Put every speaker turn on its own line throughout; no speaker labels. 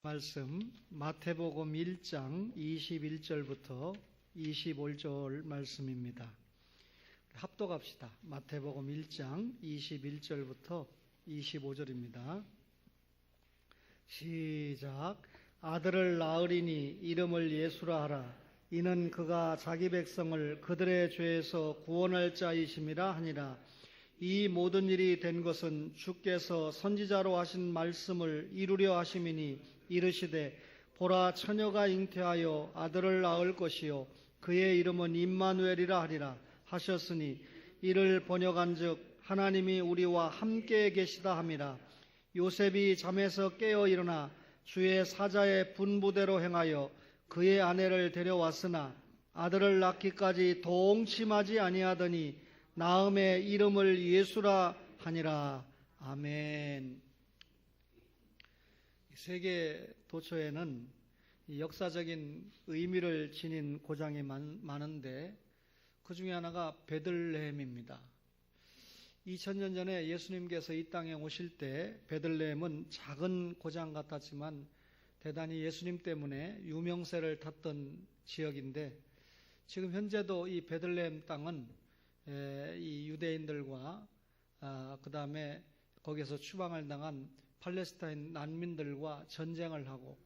말씀 마태복음 1장 21절부터 25절 말씀입니다. 합독합시다. 마태복음 1장 21절부터 25절입니다. 시작. 아들을 낳으리니 이름을 예수라 하라. 이는 그가 자기 백성을 그들의 죄에서 구원할 자이심이라 하니라. 이 모든 일이 된 것은 주께서 선지자로 하신 말씀을 이루려 하심이니 이르시되 보라 처녀가 잉태하여 아들을 낳을 것이요 그의 이름은 임마누엘이라 하리라 하셨으니 이를 번역한즉 하나님이 우리와 함께 계시다 함이라. 요셉이 잠에서 깨어 일어나 주의 사자의 분부대로 행하여 그의 아내를 데려왔으나 아들을 낳기까지 동침하지 아니하더니 낳음의 이름을 예수라 하니라. 아멘. 세계 도처에는 역사적인 의미를 지닌 고장이 많은데 그 중에 하나가 베들레헴입니다. 2000년 전에 예수님께서 이 땅에 오실 때 베들레헴은 작은 고장 같았지만 대단히 예수님 때문에 유명세를 탔던 지역인데 지금 현재도 이 베들레헴 땅은 이 유대인들과 그 다음에 거기에서 추방을 당한 팔레스타인 난민들과 전쟁을 하고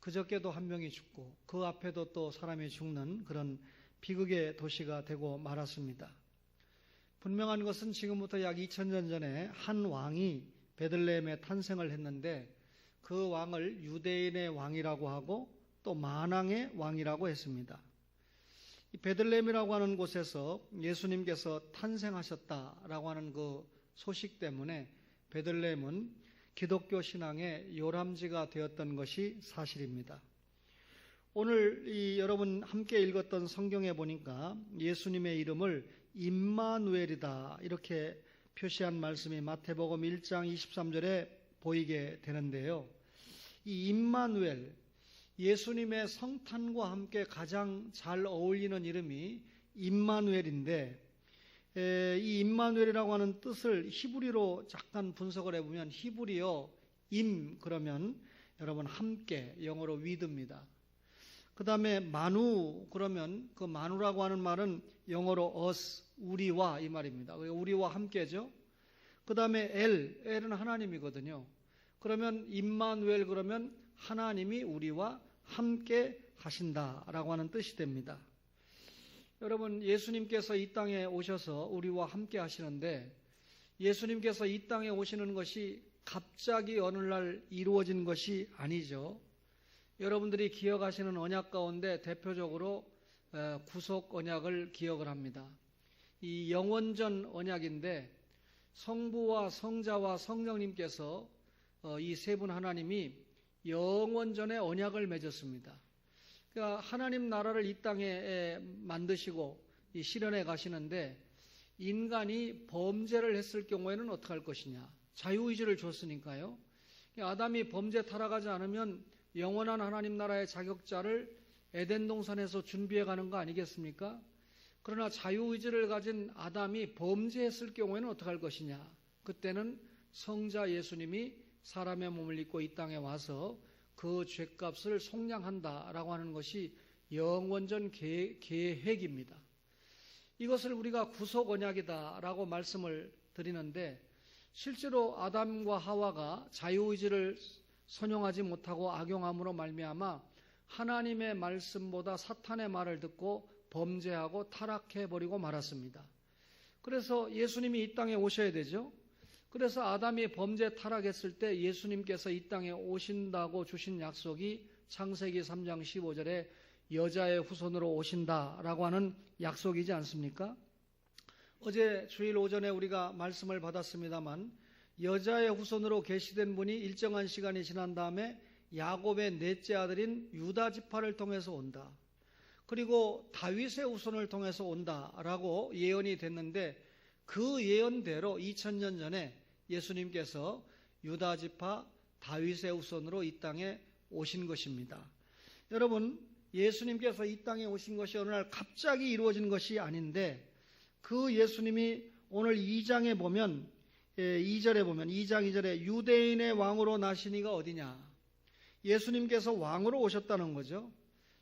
그저께도 한 명이 죽고 그 앞에도 또 사람이 죽는 그런 비극의 도시가 되고 말았습니다. 분명한 것은 지금부터 약 2000년 전에 한 왕이 베들레헴에 탄생을 했는데 그 왕을 유대인의 왕이라고 하고 또 만왕의 왕이라고 했습니다. 이 베들레헴이라고 하는 곳에서 예수님께서 탄생하셨다라고 하는 그 소식 때문에 베들레헴은 기독교 신앙의 요람지가 되었던 것이 사실입니다. 오늘 여러분 함께 읽었던 성경에 보니까 예수님의 이름을 임마누엘이다 이렇게 표시한 말씀이 마태복음 1장 23절에 보이게 되는데요. 이 임마누엘, 예수님의 성탄과 함께 가장 잘 어울리는 이름이 임마누엘인데 이 임마누엘이라고 하는 뜻을 히브리로 잠깐 분석을 해보면 히브리어 임 그러면 여러분 함께 영어로 with입니다. 그 다음에 마누 그러면 그 마누라고 하는 말은 영어로 us 우리와 이 말입니다. 우리와 함께죠. 그 다음에 엘은 하나님이거든요. 그러면 임마누엘 그러면 하나님이 우리와 함께 하신다라고 하는 뜻이 됩니다. 여러분 예수님께서 이 땅에 오셔서 우리와 함께 하시는데 예수님께서 이 땅에 오시는 것이 갑자기 어느 날 이루어진 것이 아니죠. 여러분들이 기억하시는 언약 가운데 대표적으로 구속 언약을 기억을 합니다. 이 영원전 언약인데 성부와 성자와 성령님께서 이 세 분 하나님이 영원전의 언약을 맺었습니다. 그러니까 하나님 나라를 이 땅에 만드시고 실현해 가시는데 인간이 범죄를 했을 경우에는 어떻게 할 것이냐. 자유의지를 줬으니까요. 아담이 범죄 타락하지 않으면 영원한 하나님 나라의 자격자를 에덴 동산에서 준비해 가는 거 아니겠습니까? 그러나 자유의지를 가진 아담이 범죄했을 경우에는 어떻게 할 것이냐. 그때는 성자 예수님이 사람의 몸을 입고 이 땅에 와서 그 죄값을 속량한다라고 하는 것이 영원전 계획입니다. 이것을 우리가 구속 언약이다라고 말씀을 드리는데 실제로 아담과 하와가 자유의지를 선용하지 못하고 악용함으로 말미암아 하나님의 말씀보다 사탄의 말을 듣고 범죄하고 타락해버리고 말았습니다. 그래서 예수님이 이 땅에 오셔야 되죠. 그래서 아담이 범죄 타락했을 때 예수님께서 이 땅에 오신다고 주신 약속이 창세기 3장 15절에 여자의 후손으로 오신다라고 하는 약속이지 않습니까? 어제 주일 오전에 우리가 말씀을 받았습니다만 여자의 후손으로 계시된 분이 일정한 시간이 지난 다음에 야곱의 넷째 아들인 유다 지파를 통해서 온다. 그리고 다윗의 후손을 통해서 온다라고 예언이 됐는데 그 예언대로 2000년 전에 예수님께서 유다 지파 다윗의 후손으로 이 땅에 오신 것입니다. 여러분 예수님께서 이 땅에 오신 것이 어느 날 갑자기 이루어진 것이 아닌데 그 예수님이 오늘 2장에 보면 2절에 보면 2장 2절에 유대인의 왕으로 나시니가 어디냐. 예수님께서 왕으로 오셨다는 거죠.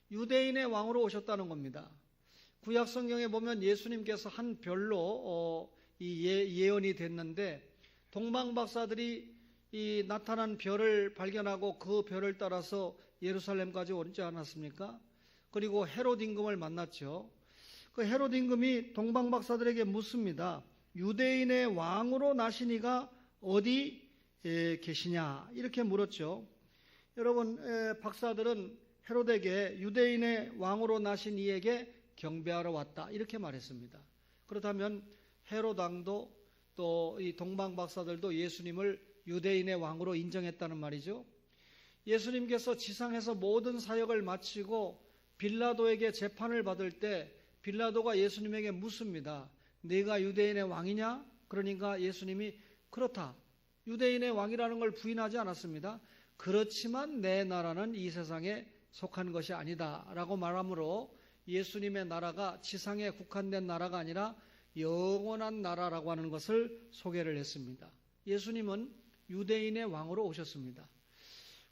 유대인의 왕으로 오셨다는 겁니다. 구약 성경에 보면 예수님께서 한 별로 예언이 됐는데 동방 박사들이 이 나타난 별을 발견하고 그 별을 따라서 예루살렘까지 오지 않았습니까? 그리고 헤롯 임금을 만났죠. 그 헤롯 임금이 동방 박사들에게 묻습니다. 유대인의 왕으로 나시니가 어디 계시냐? 이렇게 물었죠. 여러분, 박사들은 헤롯에게 유대인의 왕으로 나신 이에게 경배하러 왔다 이렇게 말했습니다. 그렇다면 헤롯 왕도 또 이 동방 박사들도 예수님을 유대인의 왕으로 인정했다는 말이죠. 예수님께서 지상에서 모든 사역을 마치고 빌라도에게 재판을 받을 때 빌라도가 예수님에게 묻습니다. 네가 유대인의 왕이냐? 그러니까 예수님이 그렇다. 유대인의 왕이라는 걸 부인하지 않았습니다. 그렇지만 내 나라는 이 세상에 속한 것이 아니다 라고 말하므로 예수님의 나라가 지상에 국한된 나라가 아니라 영원한 나라라고 하는 것을 소개를 했습니다. 예수님은 유대인의 왕으로 오셨습니다.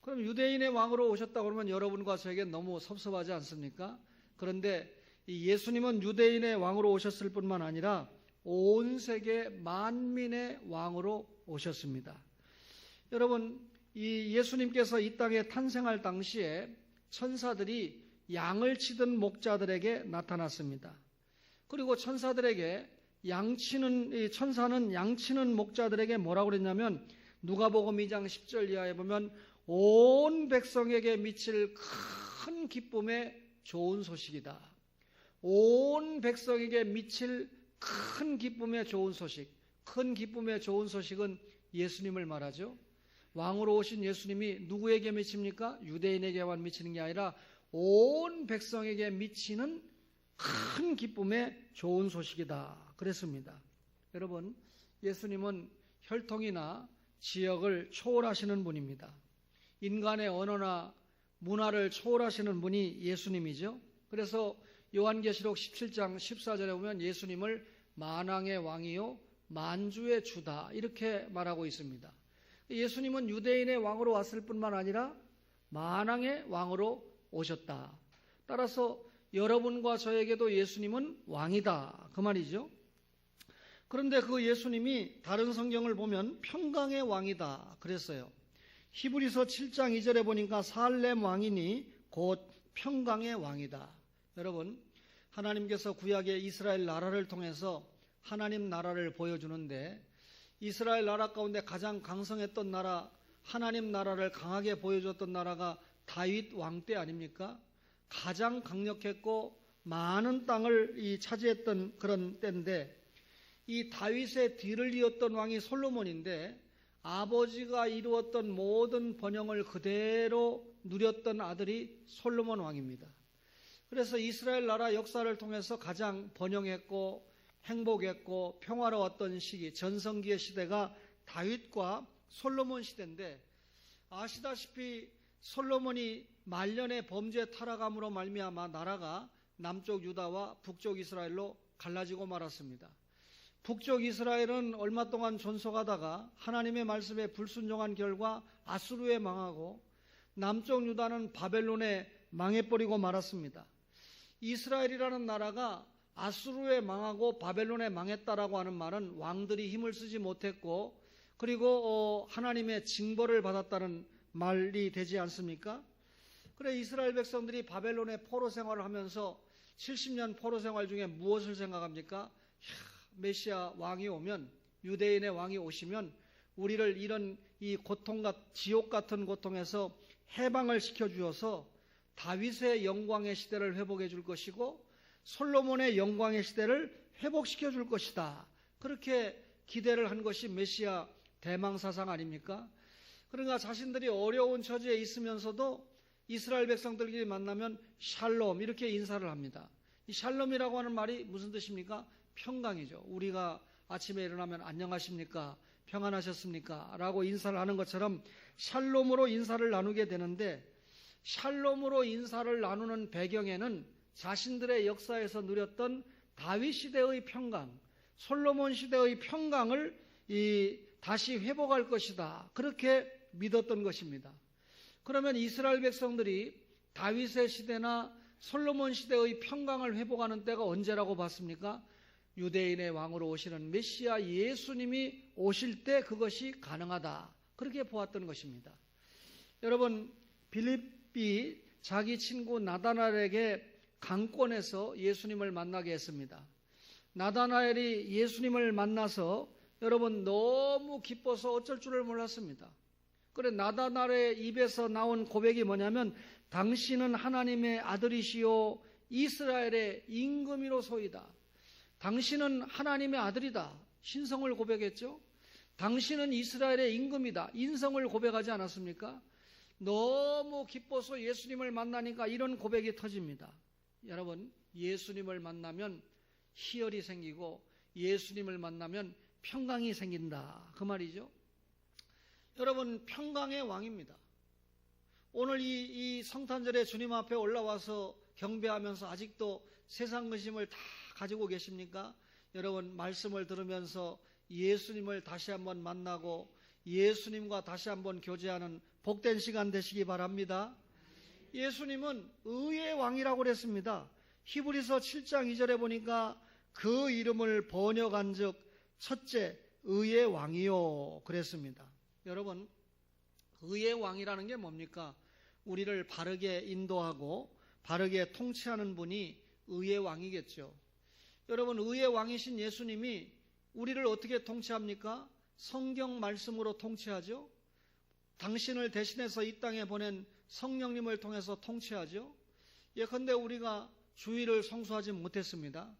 그럼 유대인의 왕으로 오셨다고 그러면 여러분과 저에게 너무 섭섭하지 않습니까? 그런데 이 예수님은 유대인의 왕으로 오셨을 뿐만 아니라 온 세계 만민의 왕으로 오셨습니다. 여러분, 이 예수님께서 이 땅에 탄생할 당시에 천사들이 양을 치던 목자들에게 나타났습니다. 그리고 천사는 양치는 목자들에게 뭐라고 그랬냐면 누가복음 2장 10절 이하에 보면 온 백성에게 미칠 큰 기쁨의 좋은 소식이다. 온 백성에게 미칠 큰 기쁨의 좋은 소식. 큰 기쁨의 좋은 소식은 예수님을 말하죠. 왕으로 오신 예수님이 누구에게 미칩니까? 유대인에게만 미치는 게 아니라 온 백성에게 미치는 큰 기쁨의 좋은 소식이다. 그랬습니다. 여러분, 예수님은 혈통이나 지역을 초월하시는 분입니다. 인간의 언어나 문화를 초월하시는 분이 예수님이죠. 그래서 요한계시록 17장 14절에 보면 예수님을 만왕의 왕이요 만주의 주다 이렇게 말하고 있습니다. 예수님은 유대인의 왕으로 왔을 뿐만 아니라 만왕의 왕으로 오셨다. 따라서 여러분과 저에게도 예수님은 왕이다. 그 말이죠. 그런데 그 예수님이 다른 성경을 보면 평강의 왕이다 그랬어요. 히브리서 7장 2절에 보니까 살렘 왕이니 곧 평강의 왕이다. 여러분, 하나님께서 구약에 이스라엘 나라를 통해서 하나님 나라를 보여주는데 이스라엘 나라 가운데 가장 강성했던 나라, 하나님 나라를 강하게 보여줬던 나라가 다윗 왕 때 아닙니까? 가장 강력했고 많은 땅을 차지했던 그런 때인데 이 다윗의 뒤를 이었던 왕이 솔로몬인데 아버지가 이루었던 모든 번영을 그대로 누렸던 아들이 솔로몬 왕입니다. 그래서 이스라엘 나라 역사를 통해서 가장 번영했고 행복했고 평화로웠던 시기, 전성기의 시대가 다윗과 솔로몬 시대인데 아시다시피 솔로몬이 말년의 범죄 타락함으로 말미암아 나라가 남쪽 유다와 북쪽 이스라엘로 갈라지고 말았습니다. 북쪽 이스라엘은 얼마 동안 존속하다가 하나님의 말씀에 불순종한 결과 아수르에 망하고 남쪽 유다는 바벨론에 망해버리고 말았습니다. 이스라엘이라는 나라가 아수르에 망하고 바벨론에 망했다라고 하는 말은 왕들이 힘을 쓰지 못했고 그리고 하나님의 징벌을 받았다는 말이 되지 않습니까? 그래 이스라엘 백성들이 바벨론의 포로 생활을 하면서 70년 포로 생활 중에 무엇을 생각합니까? 메시아 왕이 오면 유대인의 왕이 오시면 우리를 이런 이 고통과 지옥 같은 고통에서 해방을 시켜주어서 다윗의 영광의 시대를 회복해 줄 것이고 솔로몬의 영광의 시대를 회복시켜 줄 것이다. 그렇게 기대를 한 것이 메시아 대망사상 아닙니까? 그러니까 자신들이 어려운 처지에 있으면서도 이스라엘 백성들끼리 만나면 샬롬 이렇게 인사를 합니다. 이 샬롬이라고 하는 말이 무슨 뜻입니까? 평강이죠. 우리가 아침에 일어나면 안녕하십니까? 평안하셨습니까? 라고 인사를 하는 것처럼 샬롬으로 인사를 나누게 되는데 샬롬으로 인사를 나누는 배경에는 자신들의 역사에서 누렸던 다윗 시대의 평강, 솔로몬 시대의 평강을 다시 회복할 것이다. 그렇게 믿었던 것입니다. 그러면 이스라엘 백성들이 다윗의 시대나 솔로몬 시대의 평강을 회복하는 때가 언제라고 봤습니까? 유대인의 왕으로 오시는 메시아 예수님이 오실 때 그것이 가능하다. 그렇게 보았던 것입니다. 여러분, 빌립이 자기 친구 나다나엘에게 강권에서 예수님을 만나게 했습니다. 나다나엘이 예수님을 만나서 여러분 너무 기뻐서 어쩔 줄을 몰랐습니다. 그래 나다나엘의 입에서 나온 고백이 뭐냐면 당신은 하나님의 아들이시요 이스라엘의 임금이로소이다. 당신은 하나님의 아들이다. 신성을 고백했죠. 당신은 이스라엘의 임금이다. 인성을 고백하지 않았습니까? 너무 기뻐서 예수님을 만나니까 이런 고백이 터집니다. 여러분, 예수님을 만나면 희열이 생기고 예수님을 만나면 평강이 생긴다. 그 말이죠. 여러분, 평강의 왕입니다. 오늘 이 성탄절에 주님 앞에 올라와서 경배하면서 아직도 세상 근심을 다 가지고 계십니까? 여러분, 말씀을 들으면서 예수님을 다시 한번 만나고 예수님과 다시 한번 교제하는 복된 시간 되시기 바랍니다. 예수님은 의의 왕이라고 그랬습니다. 히브리서 7장 2절에 보니까 그 이름을 번역한 즉 첫째 의의 왕이요 그랬습니다. 여러분, 의의 왕이라는 게 뭡니까? 우리를 바르게 인도하고 바르게 통치하는 분이 의의 왕이겠죠. 여러분, 의의 왕이신 예수님이 우리를 어떻게 통치합니까? 성경 말씀으로 통치하죠. 당신을 대신해서 이 땅에 보낸 성령님을 통해서 통치하죠. 예컨대 우리가 주일을 성수하지 못했습니다.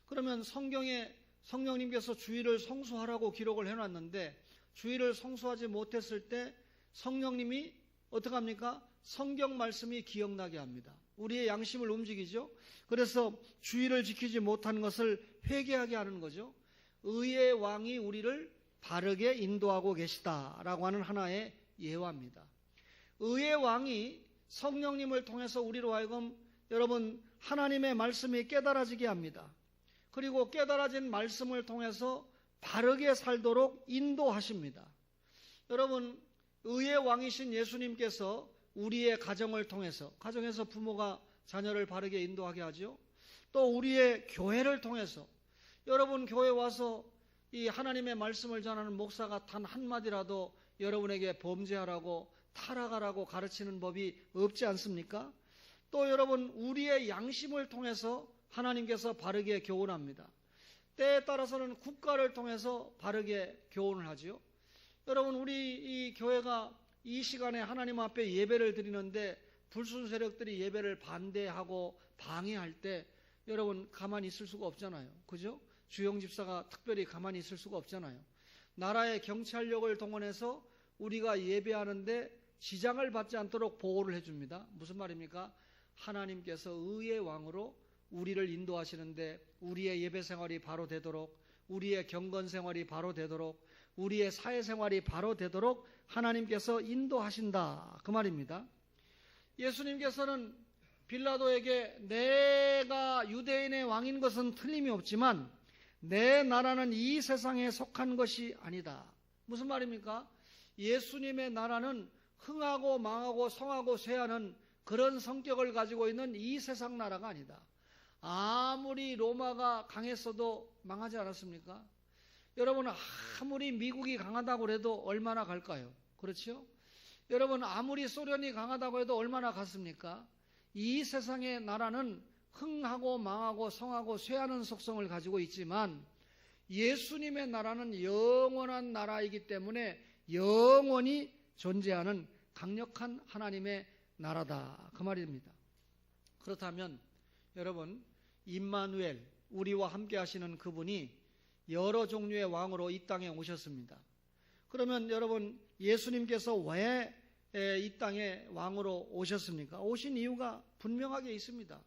그러면 성경에 성령님께서 주일을 성수하라고 기록을 해놨는데 주일을 성수하지 못했을 때 성령님이 어떻게 합니까? 성경 말씀이 기억나게 합니다. 우리의 양심을 움직이죠. 그래서 주일을 지키지 못한 것을 회개하게 하는 거죠. 의의 왕이 우리를 바르게 인도하고 계시다라고 하는 하나의 예화입니다. 의의 왕이 성령님을 통해서 우리로 하여금 여러분 하나님의 말씀이 깨달아지게 합니다. 그리고 깨달아진 말씀을 통해서 바르게 살도록 인도하십니다. 여러분, 의의 왕이신 예수님께서 우리의 가정을 통해서, 가정에서 부모가 자녀를 바르게 인도하게 하죠. 또 우리의 교회를 통해서, 여러분 교회 와서 이 하나님의 말씀을 전하는 목사가 단 한마디라도 여러분에게 범죄하라고 타락하라고 가르치는 법이 없지 않습니까? 또 여러분 우리의 양심을 통해서 하나님께서 바르게 교훈합니다. 때에 따라서는 국가를 통해서 바르게 교훈을 하죠. 여러분 우리 이 교회가 이 시간에 하나님 앞에 예배를 드리는데 불순 세력들이 예배를 반대하고 방해할 때 여러분 가만히 있을 수가 없잖아요. 그죠? 주영 집사가 특별히 가만히 있을 수가 없잖아요. 나라의 경찰력을 동원해서 우리가 예배하는데 지장을 받지 않도록 보호를 해줍니다. 무슨 말입니까? 하나님께서 의의 왕으로 우리를 인도하시는데 우리의 예배 생활이 바로 되도록, 우리의 경건 생활이 바로 되도록, 우리의 사회 생활이 바로 되도록 하나님께서 인도하신다. 그 말입니다. 예수님께서는 빌라도에게 내가 유대인의 왕인 것은 틀림이 없지만 내 나라는 이 세상에 속한 것이 아니다. 무슨 말입니까? 예수님의 나라는 흥하고 망하고 성하고 쇠하는 그런 성격을 가지고 있는 이 세상 나라가 아니다. 아무리 로마가 강했어도 망하지 않았습니까? 여러분 아무리 미국이 강하다고 해도 얼마나 갈까요? 그렇죠? 여러분 아무리 소련이 강하다고 해도 얼마나 갔습니까? 이 세상의 나라는 흥하고 망하고 성하고 쇠하는 속성을 가지고 있지만 예수님의 나라는 영원한 나라이기 때문에 영원히 존재하는 강력한 하나님의 나라다. 그 말입니다. 그렇다면 여러분 임마누엘 우리와 함께 하시는 그분이 여러 종류의 왕으로 이 땅에 오셨습니다. 그러면 여러분 예수님께서 왜 이 땅에 왕으로 오셨습니까? 오신 이유가 분명하게 있습니다.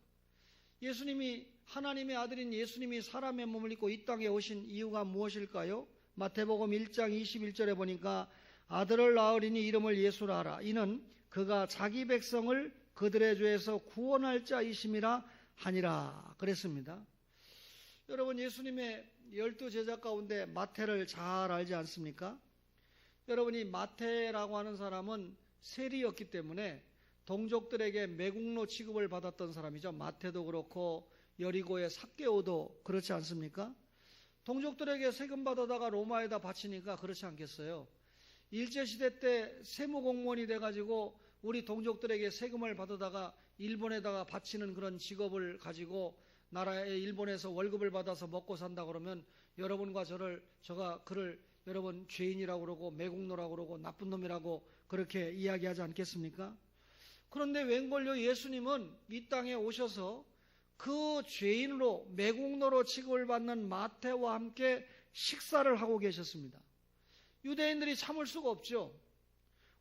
예수님이 하나님의 아들인 예수님이 사람의 몸을 입고 이 땅에 오신 이유가 무엇일까요? 마태복음 1장 21절에 보니까 아들을 낳으리니 이름을 예수라 하라. 이는 그가 자기 백성을 그들의 죄에서 구원할 자이심이라 하니라 그랬습니다. 여러분 예수님의 12제자 가운데 마태를 잘 알지 않습니까? 여러분이 마태라고 하는 사람은 세리였기 때문에 동족들에게 매국노 취급을 받았던 사람이죠. 마태도 그렇고 여리고의 삭개오도 그렇지 않습니까? 동족들에게 세금 받아다가 로마에다 바치니까 그렇지 않겠어요? 일제시대 때 세무공무원이 돼가지고 우리 동족들에게 세금을 받아다가 일본에다가 바치는 그런 직업을 가지고 나라에 일본에서 월급을 받아서 먹고 산다 그러면 여러분과 저가 그를 여러분 죄인이라고 그러고 매국노라고 그러고 나쁜 놈이라고 그렇게 이야기하지 않겠습니까? 그런데 웬걸요 예수님은 이 땅에 오셔서 그 죄인으로 매국노로 취급을 받는 마태와 함께 식사를 하고 계셨습니다. 유대인들이 참을 수가 없죠.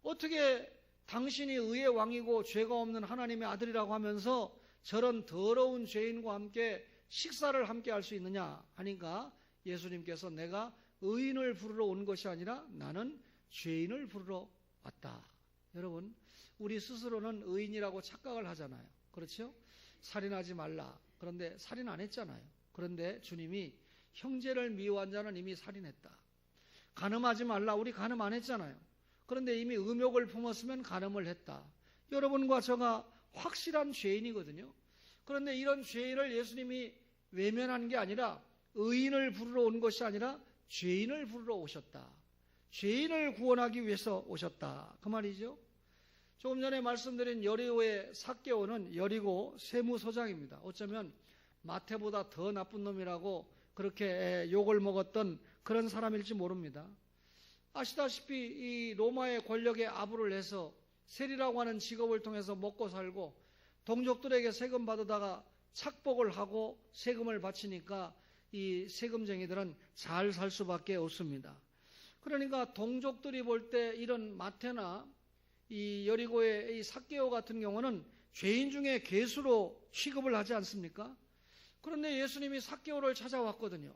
어떻게 당신이 의의 왕이고 죄가 없는 하나님의 아들이라고 하면서 저런 더러운 죄인과 함께 식사를 함께 할 수 있느냐 하니까 예수님께서 내가 의인을 부르러 온 것이 아니라 나는 죄인을 부르러 왔다. 여러분, 우리 스스로는 의인이라고 착각을 하잖아요. 그렇죠? 살인하지 말라. 그런데 살인 안 했잖아요. 그런데 주님이 형제를 미워한 자는 이미 살인했다. 간음하지 말라. 우리 간음 안 했잖아요. 그런데 이미 음욕을 품었으면 간음을 했다. 여러분과 저가 확실한 죄인이거든요. 그런데 이런 죄인을 예수님이 외면한 게 아니라 의인을 부르러 온 것이 아니라 죄인을 부르러 오셨다. 죄인을 구원하기 위해서 오셨다. 그 말이죠. 조금 전에 말씀드린 여리고의 삭개오는 여리고 세무서장입니다. 어쩌면 마태보다 더 나쁜 놈이라고 그렇게 욕을 먹었던 그런 사람일지 모릅니다. 아시다시피 이 로마의 권력에 아부를 해서 세리라고 하는 직업을 통해서 먹고 살고 동족들에게 세금 받아다가 착복을 하고 세금을 바치니까 이 세금쟁이들은 잘 살 수밖에 없습니다. 그러니까 동족들이 볼 때 이런 마태나 이 여리고의 이 삭개오 같은 경우는 죄인 중에 괴수로 취급을 하지 않습니까? 그런데 예수님이 삭개오를 찾아왔거든요.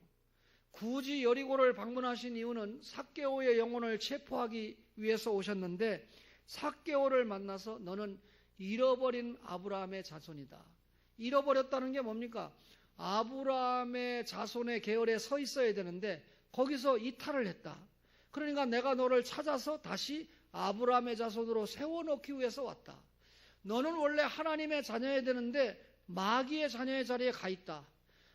굳이 여리고를 방문하신 이유는 삭개오의 영혼을 체포하기 위해서 오셨는데 삭개오를 만나서 너는 잃어버린 아브라함의 자손이다. 잃어버렸다는 게 뭡니까? 아브라함의 자손의 계열에 서 있어야 되는데 거기서 이탈을 했다. 그러니까 내가 너를 찾아서 다시 아브라함의 자손으로 세워놓기 위해서 왔다. 너는 원래 하나님의 자녀여야 되는데 마귀의 자녀의 자리에 가 있다.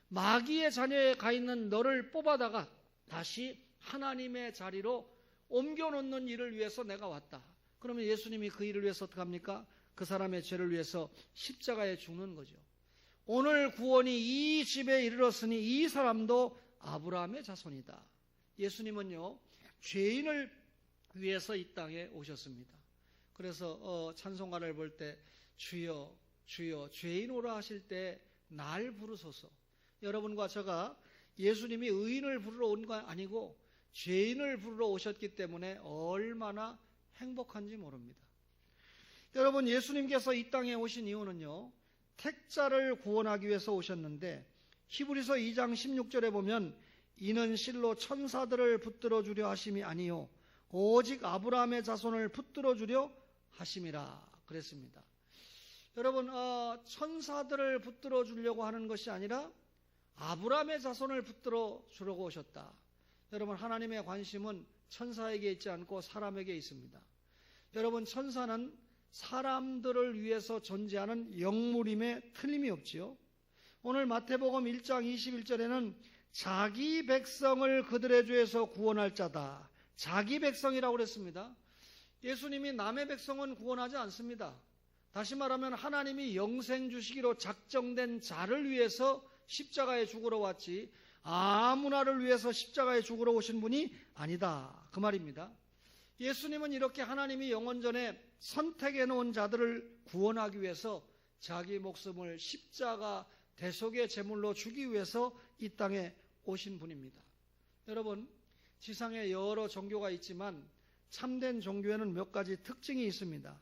마귀의 자녀에 가 있는 너를 뽑아다가 다시 하나님의 자리로 옮겨놓는 일을 위해서 내가 왔다. 그러면 예수님이 그 일을 위해서 어떻게 합니까? 그 사람의 죄를 위해서 십자가에 죽는 거죠. 오늘 구원이 이 집에 이르렀으니 이 사람도 아브라함의 자손이다. 예수님은요, 죄인을 위해서 이 땅에 오셨습니다. 그래서 찬송가를 볼 때 주여 주여 죄인 오라 하실 때 날 부르소서. 여러분과 제가 예수님이 의인을 부르러 온 거 아니고 죄인을 부르러 오셨기 때문에 얼마나 행복한지 모릅니다. 여러분, 예수님께서 이 땅에 오신 이유는요, 택자를 구원하기 위해서 오셨는데 히브리서 2장 16절에 보면 이는 실로 천사들을 붙들어 주려 하심이 아니요 오직 아브라함의 자손을 붙들어 주려 하심이라 그랬습니다. 여러분, 천사들을 붙들어 주려고 하는 것이 아니라 아브라함의 자손을 붙들어 주려고 오셨다. 여러분, 하나님의 관심은 천사에게 있지 않고 사람에게 있습니다. 여러분, 천사는 사람들을 위해서 존재하는 영물임에 틀림이 없지요. 오늘 마태복음 1장 21절에는 자기 백성을 그들의 죄에서 구원할 자다. 자기 백성이라고 그랬습니다. 예수님이 남의 백성은 구원하지 않습니다. 다시 말하면 하나님이 영생 주시기로 작정된 자를 위해서 십자가에 죽으러 왔지 아무나를 위해서 십자가에 죽으러 오신 분이 아니다. 그 말입니다. 예수님은 이렇게 하나님이 영원전에 선택해 놓은 자들을 구원하기 위해서 자기 목숨을 십자가 대속의 제물로 주기 위해서 이 땅에 오신 분입니다. 여러분, 지상에 여러 종교가 있지만 참된 종교에는 몇 가지 특징이 있습니다.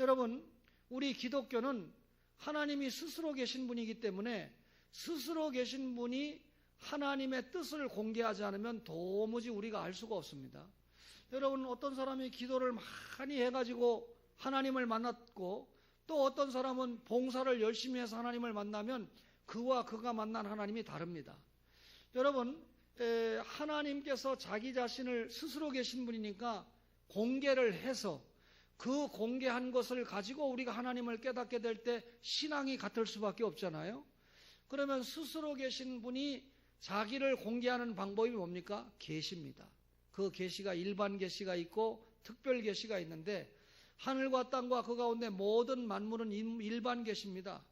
여러분, 우리 기독교는 하나님이 스스로 계신 분이기 때문에 스스로 계신 분이 하나님의 뜻을 공개하지 않으면 도무지 우리가 알 수가 없습니다. 여러분, 어떤 사람이 기도를 많이 해가지고 하나님을 만났고 또 어떤 사람은 봉사를 열심히 해서 하나님을 만나면 그와 그가 만난 하나님이 다릅니다. 여러분, 하나님께서 자기 자신을 스스로 계신 분이니까 공개를 해서 그 공개한 것을 가지고 우리가 하나님을 깨닫게 될 때 신앙이 같을 수밖에 없잖아요. 그러면 스스로 계신 분이 자기를 공개하는 방법이 뭡니까? 계시입니다. 그 계시가 일반 계시가 있고 특별 계시가 있는데, 하늘과 땅과 그 가운데 모든 만물은 일반 계시입니다.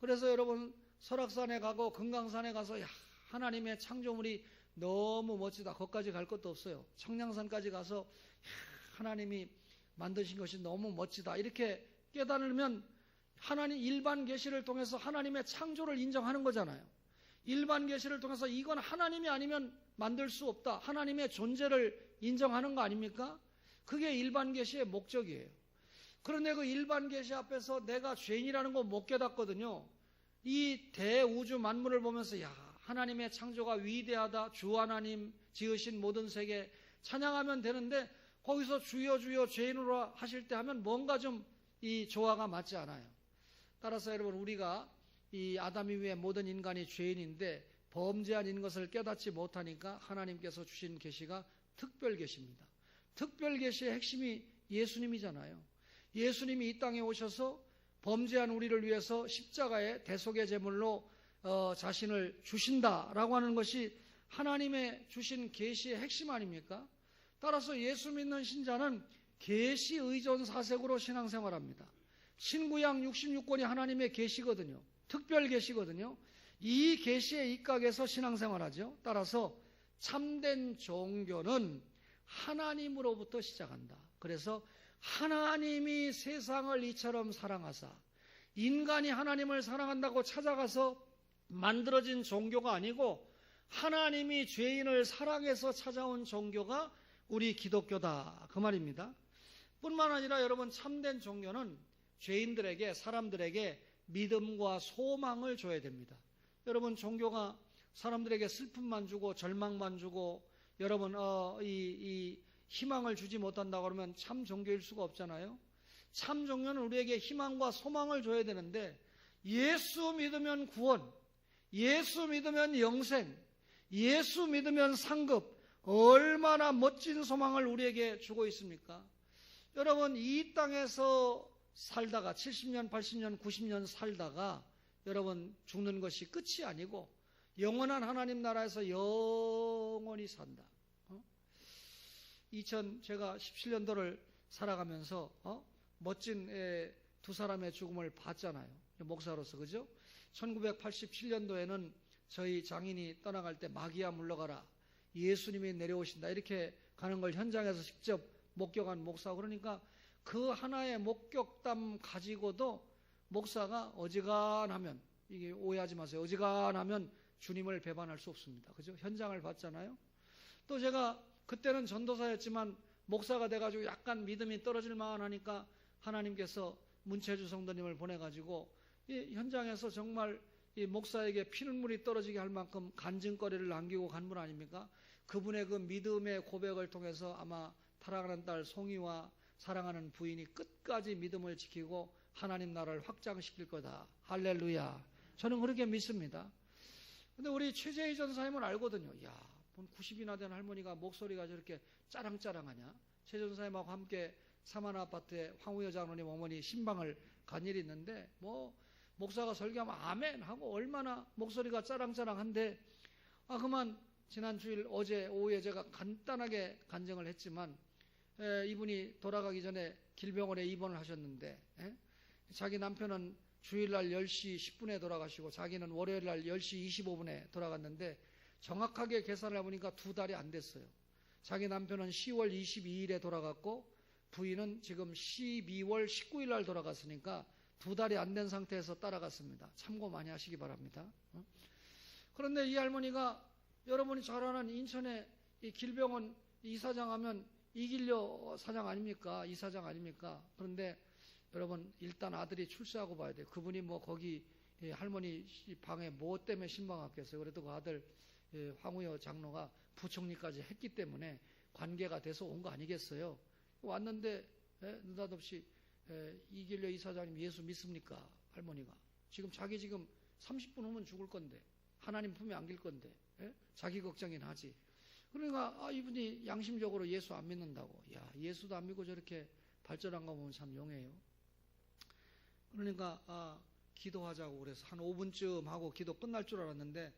그래서 여러분 설악산에 가고 금강산에 가서 야, 하나님의 창조물이 너무 멋지다, 거기까지 갈 것도 없어요. 청량산까지 가서 야, 하나님이 만드신 것이 너무 멋지다, 이렇게 깨달으면 하나님 일반 계시를 통해서 하나님의 창조를 인정하는 거잖아요. 일반 계시를 통해서 이건 하나님이 아니면 만들 수 없다, 하나님의 존재를 인정하는 거 아닙니까? 그게 일반 계시의 목적이에요. 그런데 그 일반 계시 앞에서 내가 죄인이라는 거 못 깨닫거든요. 이 대우주 만물을 보면서 야, 하나님의 창조가 위대하다, 주 하나님 지으신 모든 세계 찬양하면 되는데, 거기서 주여 주여 죄인으로 하실 때 하면 뭔가 좀 이 조화가 맞지 않아요. 따라서 여러분, 우리가 이 아담 이후에 모든 인간이 죄인인데 범죄한 것을 깨닫지 못하니까 하나님께서 주신 계시가 특별 계시입니다. 특별 계시의 핵심이 예수님이잖아요. 예수님이 이 땅에 오셔서 범죄한 우리를 위해서 십자가의 대속의 제물로 자신을 주신다라고 하는 것이 하나님의 주신 계시의 핵심 아닙니까? 따라서 예수 믿는 신자는 계시 의존 사색으로 신앙생활합니다. 신구약 66권이 하나님의 계시거든요. 특별 계시거든요. 이 계시에 입각해서 신앙생활하죠. 따라서 참된 종교는 하나님으로부터 시작한다. 그래서 하나님이 세상을 이처럼 사랑하사, 인간이 하나님을 사랑한다고 찾아가서 만들어진 종교가 아니고 하나님이 죄인을 사랑해서 찾아온 종교가 우리 기독교다, 그 말입니다. 뿐만 아니라 여러분, 참된 종교는 죄인들에게, 사람들에게 믿음과 소망을 줘야 됩니다. 여러분, 종교가 사람들에게 슬픔만 주고 절망만 주고 여러분 이 희망을 주지 못한다고 그러면 참 종교일 수가 없잖아요. 참 종교는 우리에게 희망과 소망을 줘야 되는데, 예수 믿으면 구원, 예수 믿으면 영생, 예수 믿으면 상급, 얼마나 멋진 소망을 우리에게 주고 있습니까? 여러분, 이 땅에서 살다가 70년, 80년, 90년 살다가 여러분 죽는 것이 끝이 아니고 영원한 하나님 나라에서 영원히 산다. 제가 17년도를 살아가면서 멋진 두 사람의 죽음을 봤잖아요. 목사로서, 그죠? 1987년도에는 저희 장인이 떠나갈 때 마귀야 물러가라, 예수님이 내려오신다, 이렇게 가는 걸 현장에서 직접 목격한 목사. 그러니까 그 하나의 목격담 가지고도 목사가 어지간하면, 이게 오해하지 마세요, 어지간하면 주님을 배반할 수 없습니다. 그죠? 현장을 봤잖아요. 또 제가 그때는 전도사였지만 목사가 돼가지고 약간 믿음이 떨어질 만하니까 하나님께서 문채주 성도님을 보내가지고 이 현장에서 정말 이 목사에게 피눈물이 떨어지게 할 만큼 간증거리를 남기고 간 분 아닙니까? 그분의 그 믿음의 고백을 통해서 아마 사랑하는 딸 송이와 사랑하는 부인이 끝까지 믿음을 지키고 하나님 나라를 확장시킬 거다. 할렐루야. 저는 그렇게 믿습니다. 근데 우리 최재희 전사님은 알거든요. 야, 90이나 된 할머니가 목소리가 저렇게 짜랑짜랑하냐? 최 전사님하고 함께 사마나 아파트에 황우여 장로님 어머니 신방을 간 일이 있는데, 목사가 설교하면 아멘 하고 얼마나 목소리가 짜랑짜랑한데, 그만 지난 주일 어제 오후에 제가 간단하게 간증을 했지만, 이분이 돌아가기 전에 길병원에 입원을 하셨는데, 자기 남편은 주일날 10시 10분에 돌아가시고 자기는 월요일날 10시 25분에 돌아갔는데, 정확하게 계산을 해보니까 2달이 안 됐어요. 자기 남편은 10월 22일에 돌아갔고 부인은 지금 12월 19일 날 돌아갔으니까 2달이 안 된 상태에서 따라갔습니다. 참고 많이 하시기 바랍니다. 그런데 이 할머니가 여러분이 잘 아는 인천의 이 길병원 이사장 하면 이길려 사장 아닙니까? 이사장 아닙니까? 그런데 여러분, 일단 아들이 출세하고 봐야 돼요. 그분이 거기 할머니 방에 뭐 때문에 신방 왔겠어요. 그래도 그 아들 황우여 장로가 부총리까지 했기 때문에 관계가 돼서 온 거 아니겠어요? 왔는데 느닷없이 이길려 이사장님 예수 믿습니까? 할머니가 지금 30분 후면 죽을 건데, 하나님 품에 안길 건데 자기 걱정이나 하지. 그러니까 이분이 양심적으로 예수 안 믿는다고, 야, 예수도 안 믿고 저렇게 발전한 거 보면 참 용해요. 그러니까 기도하자고 그래서 한 5분쯤 하고 기도 끝날 줄 알았는데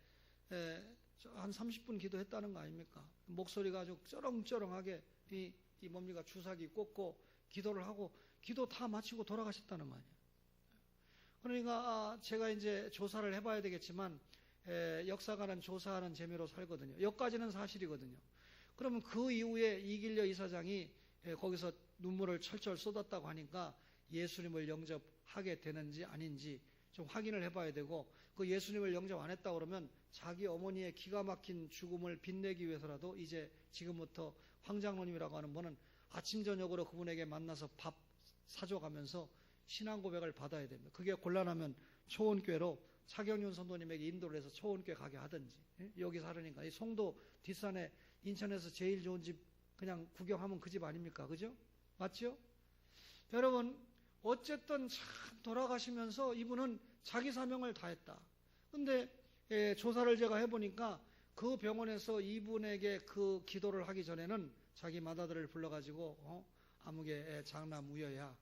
한 30분 기도했다는 거 아닙니까? 목소리가 아주 쩌렁쩌렁하게 이 뭡니까 주사기 꽂고 기도를 하고 기도 다 마치고 돌아가셨다는 거 아니에요. 그러니까 제가 이제 조사를 해봐야 되겠지만 역사가는 조사하는 재미로 살거든요. 여기까지는 사실이거든요. 그러면 그 이후에 이길려 이사장이 거기서 눈물을 철철 쏟았다고 하니까 예수님을 영접하게 되는지 아닌지 좀 확인을 해봐야 되고, 그 예수님을 영접 안 했다고 그러면 자기 어머니의 기가 막힌 죽음을 빛내기 위해서라도 이제 지금부터 황장로님이라고 하는 분은 아침 저녁으로 그분에게 만나서 밥 사줘가면서 신앙 고백을 받아야 됩니다. 그게 곤란하면 초원교회로 차경윤 선도님에게 인도를 해서 초원교회 가게 하든지, 여기 살으니까 이 송도 뒷산에 인천에서 제일 좋은 집 그냥 구경하면 그 집 아닙니까? 그죠? 맞죠? 여러분, 어쨌든 참 돌아가시면서 이분은 자기 사명을 다했다. 근데 조사를 제가 해보니까 그 병원에서 이분에게 그 기도를 하기 전에는 자기 맏아들을 불러가지고 아무개 장남 우여야,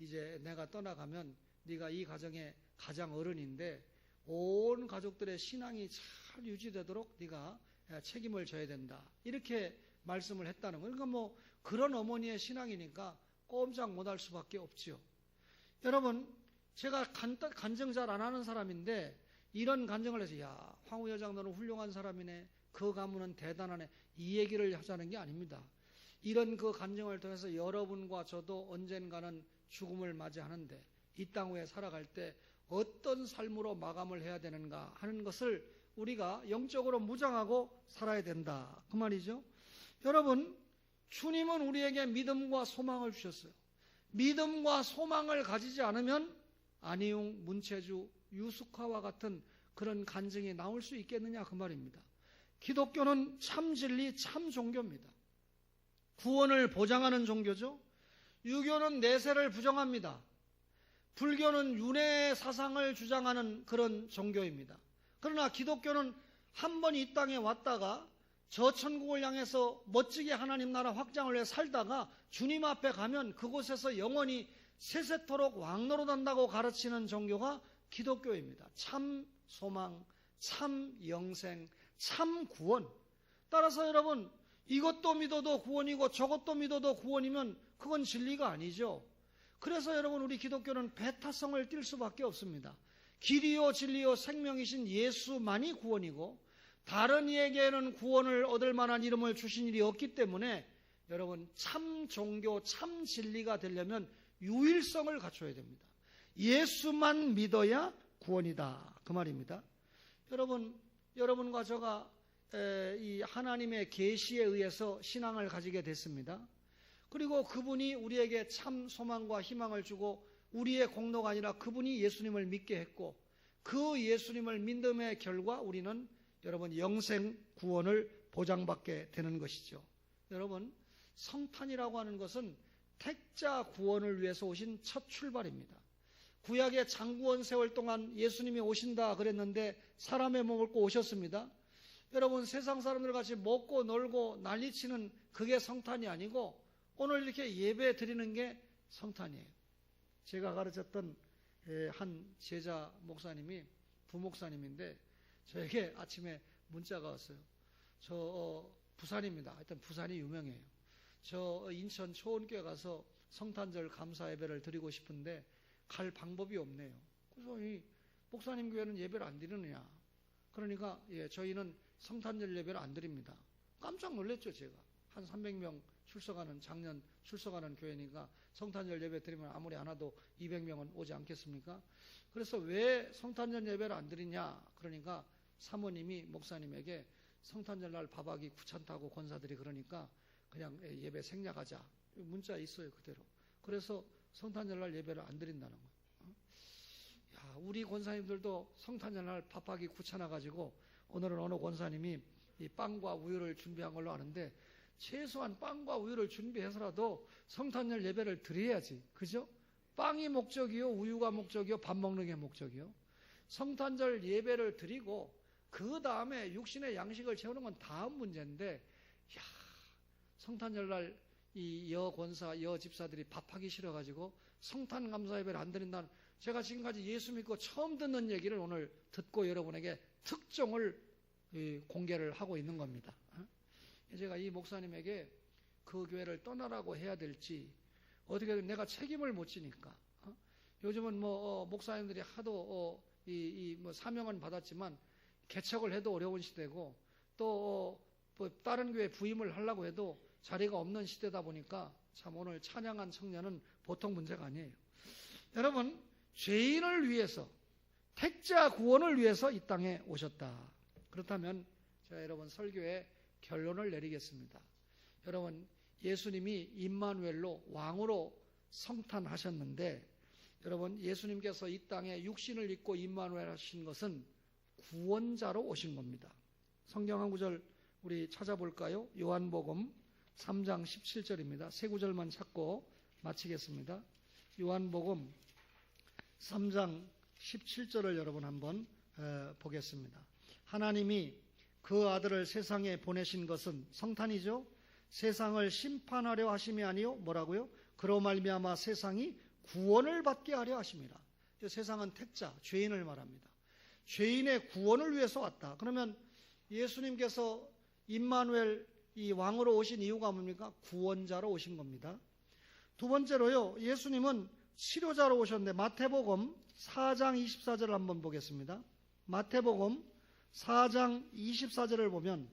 이제 내가 떠나가면 네가 이 가정의 가장 어른인데 온 가족들의 신앙이 잘 유지되도록 네가 책임을 져야 된다, 이렇게 말씀을 했다는 거예요. 그러니까 뭐 그런 어머니의 신앙이니까 꼼짝 못할 수밖에 없지요. 여러분, 제가 간증 잘 안 하는 사람인데 이런 간증을 해서 야, 황우 여장 너는 훌륭한 사람이네, 그 가문은 대단하네, 이 얘기를 하자는 게 아닙니다. 이런 그 간증을 통해서 여러분과 저도 언젠가는 죽음을 맞이하는데 이 땅 위에 살아갈 때 어떤 삶으로 마감을 해야 되는가 하는 것을 우리가 영적으로 무장하고 살아야 된다, 그 말이죠. 여러분, 주님은 우리에게 믿음과 소망을 주셨어요. 믿음과 소망을 가지지 않으면 안희웅, 문체주, 유숙화와 같은 그런 간증이 나올 수 있겠느냐, 그 말입니다. 기독교는 참 진리, 참 종교입니다. 구원을 보장하는 종교죠. 유교는 내세를 부정합니다. 불교는 윤회 사상을 주장하는 그런 종교입니다. 그러나 기독교는 한 번 이 땅에 왔다가 저 천국을 향해서 멋지게 하나님 나라 확장을 위해 살다가 주님 앞에 가면 그곳에서 영원히 세세토록 왕노릇한다고 가르치는 종교가 기독교입니다. 참 소망, 참 영생, 참 구원. 따라서 여러분, 이것도 믿어도 구원이고 저것도 믿어도 구원이면 그건 진리가 아니죠. 그래서 여러분, 우리 기독교는 배타성을 띨 수밖에 없습니다. 길이요 진리요 생명이신 예수만이 구원이고 다른 이에게는 구원을 얻을 만한 이름을 주신 일이 없기 때문에 여러분, 참 종교, 참 진리가 되려면 유일성을 갖춰야 됩니다. 예수만 믿어야 구원이다, 그 말입니다. 여러분, 여러분과 저가 이 하나님의 계시에 의해서 신앙을 가지게 됐습니다. 그리고 그분이 우리에게 참 소망과 희망을 주고 우리의 공로가 아니라 그분이 예수님을 믿게 했고 그 예수님을 믿음의 결과 우리는 여러분 영생 구원을 보장받게 되는 것이죠. 여러분, 성탄이라고 하는 것은 택자 구원을 위해서 오신 첫 출발입니다. 구약의 장구원 세월 동안 예수님이 오신다 그랬는데 사람의 몸을 입고 오셨습니다. 여러분, 세상 사람들 같이 먹고 놀고 난리치는 그게 성탄이 아니고 오늘 이렇게 예배 드리는 게 성탄이에요. 제가 가르쳤던 한 제자 목사님이 부목사님인데 저에게 아침에 문자가 왔어요. 저 부산입니다. 하여튼 부산이 유명해요. 저 인천 초원교회 가서 성탄절 감사 예배를 드리고 싶은데 갈 방법이 없네요. 그래서 이 목사님 교회는 예배를 안 드리느냐. 그러니까 저희는 성탄절 예배를 안 드립니다. 깜짝 놀랐죠, 제가. 한 300명 출석하는, 작년 출석하는 교회니까 성탄절 예배 드리면 아무리 안 와도 200명은 오지 않겠습니까? 그래서 왜 성탄절 예배를 안 드리냐? 그러니까 사모님이 목사님에게 성탄절 날 밥하기 귀찮다고 권사들이 그러니까 그냥 예배 생략하자. 문자 있어요, 그대로. 그래서 성탄절 날 예배를 안 드린다는 거예요. 야, 우리 권사님들도 성탄절 날 밥하기 귀찮아가지고 오늘은 어느 권사님이 이 빵과 우유를 준비한 걸로 아는데 최소한 빵과 우유를 준비해서라도 성탄절 예배를 드려야지. 그죠? 빵이 목적이요, 우유가 목적이요, 밥 먹는 게 목적이요. 성탄절 예배를 드리고 그 다음에 육신의 양식을 채우는 건 다음 문제인데, 야, 성탄절 날 이 여권사, 여집사들이 밥하기 싫어가지고 성탄 감사 예배를 안 드린다는, 제가 지금까지 예수 믿고 처음 듣는 얘기를 오늘 듣고 여러분에게 특종을 공개를 하고 있는 겁니다. 제가 이 목사님에게 그 교회를 떠나라고 해야 될지, 어떻게 내가 책임을 못 지니까. 요즘은 목사님들이 하도 사명은 받았지만 개척을 해도 어려운 시대고, 또 다른 교회 부임을 하려고 해도 자리가 없는 시대다 보니까 참 오늘 찬양한 청년은 보통 문제가 아니에요. 여러분, 죄인을 위해서, 택자 구원을 위해서 이 땅에 오셨다. 그렇다면 제가 여러분 설교의 결론을 내리겠습니다. 여러분, 예수님이 임마누엘로 왕으로 성탄하셨는데, 여러분, 예수님께서 이 땅에 육신을 입고 임마누엘 하신 것은 구원자로 오신 겁니다. 성경 한 구절 우리 찾아볼까요? 요한복음 3장 17절입니다. 세 구절만 찾고 마치겠습니다. 요한복음 3장 17절을 여러분 한번 보겠습니다. 하나님이 그 아들을 세상에 보내신 것은, 성탄이죠, 세상을 심판하려 하심이 아니요, 뭐라고요? 그로 말미암아 세상이 구원을 받게 하려 하심이라. 세상은 택자, 죄인을 말합니다. 죄인의 구원을 위해서 왔다. 그러면 예수님께서 임마누엘, 이 왕으로 오신 이유가 뭡니까? 구원자로 오신 겁니다. 두 번째로요, 예수님은 치료자로 오셨는데, 마태복음 4장 24절을 한번 보겠습니다. 마태복음 4장 24절을 보면,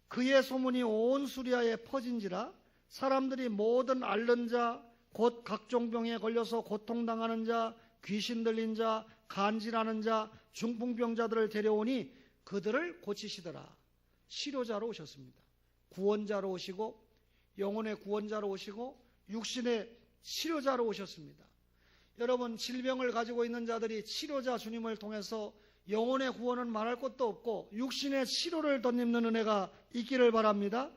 그의 소문이 온 수리아에 퍼진지라 사람들이 모든 앓는 자, 곧 각종 병에 걸려서 고통당하는 자, 귀신 들린 자, 간질하는 자, 중풍병자들을 데려오니 그들을 고치시더라. 치료자로 오셨습니다. 구원자로 오시고, 영혼의 구원자로 오시고, 육신의 치료자로 오셨습니다. 여러분, 질병을 가지고 있는 자들이 치료자 주님을 통해서 영혼의 구원은 말할 것도 없고 육신의 치료를 덧입는 은혜가 있기를 바랍니다.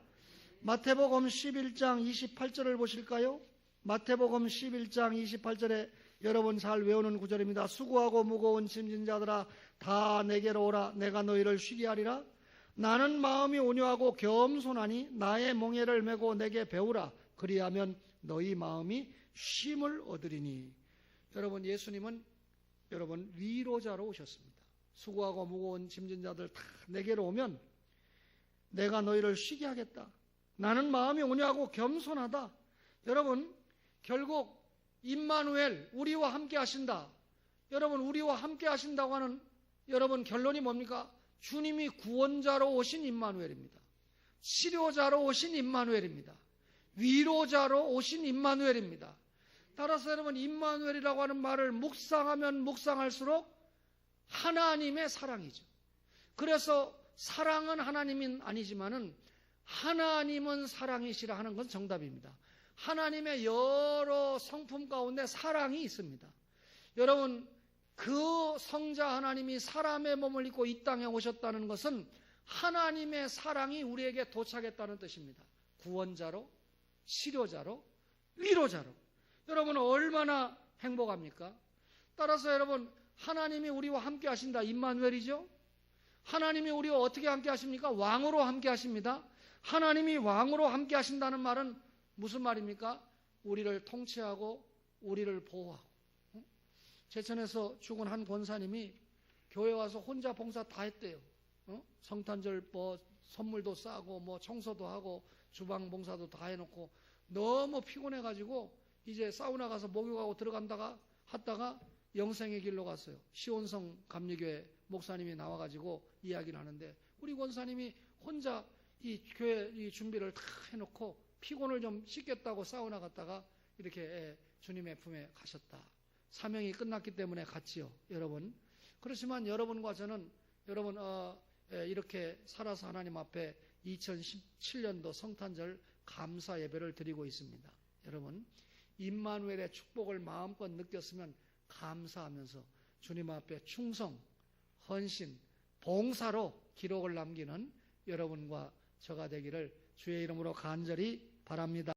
마태복음 11장 28절을 보실까요? 마태복음 11장 28절에 여러분 잘 외우는 구절입니다. 수고하고 무거운 짐진 자들아 다 내게로 오라. 내가 너희를 쉬게 하리라. 나는 마음이 온유하고 겸손하니 나의 멍에를 메고 내게 배우라. 그리하면 너희 마음이 쉼을 얻으리니. 여러분, 예수님은 여러분 위로자로 오셨습니다. 수고하고 무거운 짐진 자들 다 내게로 오면 내가 너희를 쉬게 하겠다. 나는 마음이 온유하고 겸손하다. 여러분, 결국 임마누엘, 우리와 함께 하신다. 여러분, 우리와 함께 하신다고 하는 여러분 결론이 뭡니까? 주님이 구원자로 오신 임마누엘입니다. 치료자로 오신 임마누엘입니다. 위로자로 오신 임마누엘입니다. 따라서 여러분, 임마누엘이라고 하는 말을 묵상하면 묵상할수록 하나님의 사랑이죠. 그래서 사랑은 하나님은 아니지만은 하나님은 사랑이시라 하는 건 정답입니다. 하나님의 여러 성품 가운데 사랑이 있습니다. 여러분, 그 성자 하나님이 사람의 몸을 입고 이 땅에 오셨다는 것은 하나님의 사랑이 우리에게 도착했다는 뜻입니다. 구원자로, 치료자로, 위로자로. 여러분, 얼마나 행복합니까? 따라서 여러분, 하나님이 우리와 함께 하신다. 임마누엘이죠. 하나님이 우리와 어떻게 함께 하십니까? 왕으로 함께 하십니다. 하나님이 왕으로 함께 하신다는 말은 무슨 말입니까? 우리를 통치하고 우리를 보호하고. 제천에서 죽은 한 권사님이 교회 와서 혼자 봉사 다 했대요. 성탄절 선물도 싸고 청소도 하고 주방 봉사도 다 해놓고 너무 피곤해가지고 이제 사우나 가서 목욕하고 들어간다가 하다가 영생의 길로 갔어요. 시온성 감리교회 목사님이 나와가지고 이야기를 하는데, 우리 권사님이 혼자 이 교회 이 준비를 다 해놓고 피곤을 좀 씻겠다고 사우나 갔다가 이렇게 주님의 품에 가셨다. 사명이 끝났기 때문에 갔지요, 여러분. 그렇지만 여러분과 저는 여러분 이렇게 살아서 하나님 앞에 2017년도 성탄절 감사 예배를 드리고 있습니다. 여러분, 임마누엘의 축복을 마음껏 느꼈으면 감사하면서 주님 앞에 충성, 헌신, 봉사로 기록을 남기는 여러분과 저가 되기를 주의 이름으로 간절히 바랍니다.